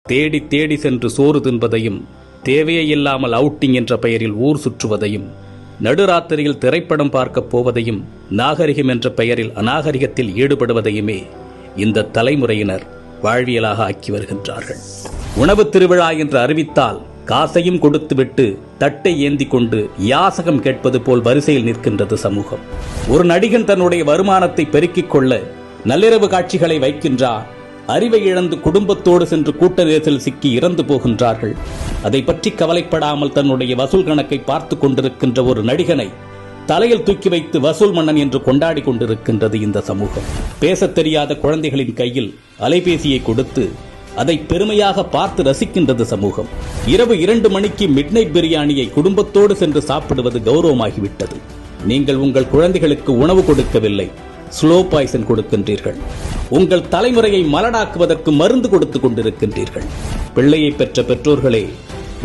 தேடி தேடி சென்று சோறு தின்பதையும், தேவையே இல்லாமல் அவுட்டிங் என்ற பெயரில் ஊர் சுற்றுவதையும், நடுராத்திரியில் திரைப்படம் பார்க்கப் போவதையும், நாகரிகம் என்ற பெயரில் அநாகரிகத்தில் ஈடுபடுவதையுமே இந்த தலைமுறையினர் வாழ்வியலாக ஆக்கி வருகின்றார்கள். உணவு திருவிழா என்று அறிவித்தால் காசையும் கொடுத்துவிட்டு தட்டை ஏந்தி கொண்டு யாசகம் கேட்பது போல் வரிசையில் நிற்கின்றது சமூகம். ஒரு நடிகன் தன்னுடைய வருமானத்தை பெருக்கிக் கொள்ள நள்ளிரவு காட்சிகளை வைக்கின்றார். அறிவை இழந்து குடும்பத்தோடு சென்று கூட்ட நெரிசலில் சிக்கி இறந்து போகின்றார்கள். அதை பற்றி கவலைப்படாமல் தன்னுடைய வசூல் கணக்கை பார்த்து கொண்டிருக்கின்ற ஒரு நடிகனை தலையில் தூக்கி வைத்து வசூல் மன்னன் என்று கொண்டாடி கொண்டிருக்கின்றது இந்த சமூகம். பேசத் தெரியாத குழந்தைகளின் கையில் அலைபேசியை கொடுத்து அதை பெருமையாக பார்த்து ரசிக்கின்றது சமூகம். இரவு 2 மணிக்கு மிட்நைட் பிரியாணியை குடும்பத்தோடு சென்று சாப்பிடுவது கௌரவமாகிவிட்டது. நீங்கள் உங்கள் குழந்தைகளுக்கு உணவு கொடுக்கவில்லை, ஸ்லோ பாய்சன் கொடுக்கின்றீர்கள். உங்கள் தலைமுறையை மலடாக்குவதற்கு மருந்து கொடுத்துக் கொண்டிருக்கின்றீர்கள். பிள்ளையை பெற்ற பெற்றோர்களே,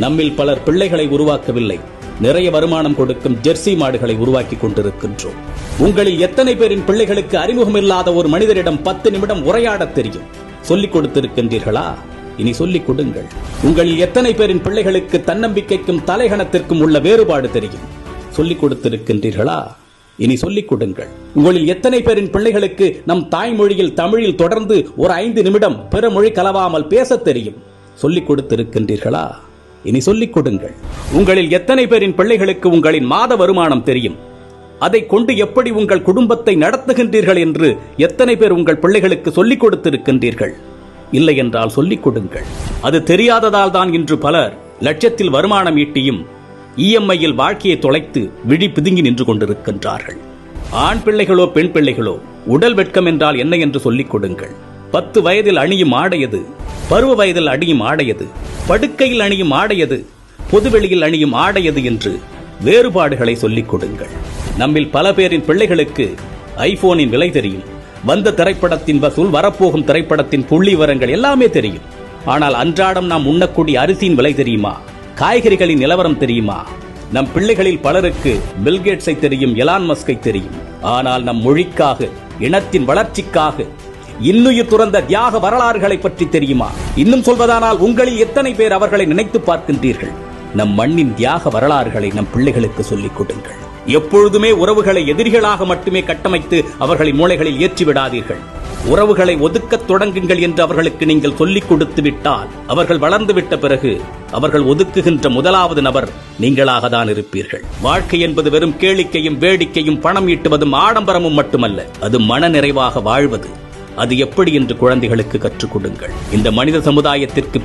நம்மில் பலர் பிள்ளைகளை உருவாக்கவில்லை, நிறைய வருமானம் கொடுக்கும் ஜெர்சி மாடுகளை உருவாக்கி கொண்டிருக்கின்றோம். உங்களில் எத்தனை பேரின் பிள்ளைகளுக்கு அறிமுகமில்லாத ஒரு மனிதரிடம் 10 நிமிடம் உரையாட தெரியும்? சொல்லிக் கொடுத்திருக்கின்றீர்களா? இனி சொல்லிக் கொடுங்கள். உங்களில் எத்தனை பேரின் பிள்ளைகளுக்கு தன்னம்பிக்கைக்கும் தலைகணத்திற்கும் உள்ள வேறுபாடு தெரியும்? சொல்லிக் கொடுத்திருக்கின்றீர்களா? இனி சொல்லிக் கொடுங்கள். உங்களில் எத்தனை பேரின் பிள்ளைகளுக்கு நம் தாய்மொழியில் தமிழில் தொடர்ந்து ஒரு 5 நிமிடம் பிற மொழி கலவாமல் பேசத் தெரியும்? சொல்லிக் கொடுத்திருக்கின்றீர்களா? இனி சொல்லிக் கொடுங்கள். உங்களில் எத்தனை பேரின் பிள்ளைகளுக்கு உங்களின் மாத வருமானம் தெரியும்? அதை கொண்டு எப்படி உங்கள் குடும்பத்தை நடத்துகின்றீர்கள் என்று எத்தனை பேர் உங்கள் பிள்ளைகளுக்கு சொல்லிக் கொடுத்திருக்கின்றீர்கள்? இல்லை என்றால் சொல்லிக் கொடுங்கள். அது தெரியாததால் தான் இன்று பலர் லட்சத்தில் வருமானம் ஈட்டியும் இஎம்ஐயில் வாழ்க்கையை தொலைத்து விழி பிதுங்கி நின்று கொண்டிருக்கின்றார்கள். ஆண் பிள்ளைகளோ பெண் பிள்ளைகளோ, உடல் வெட்கம் என்றால் என்ன என்று சொல்லிக் கொடுங்கள். 10 வயதில் அணியும் ஆடையது, பருவ வயதில் அணியும் ஆடையது, படுக்கையில் அணியும் ஆடையது, பொதுவெளியில் அணியும் ஆடையது என்று வேறுபாடுகளை சொல்லிக் கொடுங்கள். நம்மில் பல பேரின் பிள்ளைகளுக்கு ஐபோனின் விலை தெரியும், வந்த திரைப்படத்தின் வசூல், வரப்போகும் திரைப்படத்தின் புள்ளி விவரங்கள் எல்லாமே தெரியும். ஆனால் அன்றாடம் நாம் உண்ணக்கூடிய அரிசியின் விலை தெரியுமா? காய்கறிகளின் நிலவரம் தெரியுமா? நம் பிள்ளைகளில் பலருக்கு பில்கேட்ஸை தெரியும், எலான் மஸ்கை தெரியும். ஆனால் நம் மொழிக்காக, இனத்தின் வளர்ச்சிக்காக இன்னுயிர் துறந்த தியாக வரலாறுகளை பற்றி தெரியுமா? இன்னும் சொல்வதானால் உங்களில் எத்தனை பேர் அவர்களை நினைத்து பார்க்கின்றீர்கள்? நம் மண்ணின் தியாக வரலாறுகளை நம் பிள்ளைகளுக்கு சொல்லிக் கொடுங்கள். எப்பொழுதுமே உறவுகளை எதிரிகளாக மட்டுமே கட்டமைத்து அவர்களின் மூளைகளில் ஏற்றிவிடாதீர்கள். உறவுகளை ஒதுக்கத் தொடங்குங்கள் என்று அவர்களுக்கு நீங்கள் சொல்லிக் கொடுத்து விட்டால், அவர்கள் வளர்ந்து விட்ட பிறகு அவர்கள் ஒதுக்குகின்ற முதலாவது நபர் நீங்களாக தான் இருப்பீர்கள். வாழ்க்கை என்பது வெறும் கேளிக்கையும் வேடிக்கையும் பணம் ஈட்டுவதும் ஆடம்பரமும் மட்டுமல்ல, அது மன நிறைவாக வாழ்வது. அது எப்படி என்று குழந்தைகளுக்கு கற்றுக் கொடுங்கள். இந்த மனித சமுதாயத்திற்கு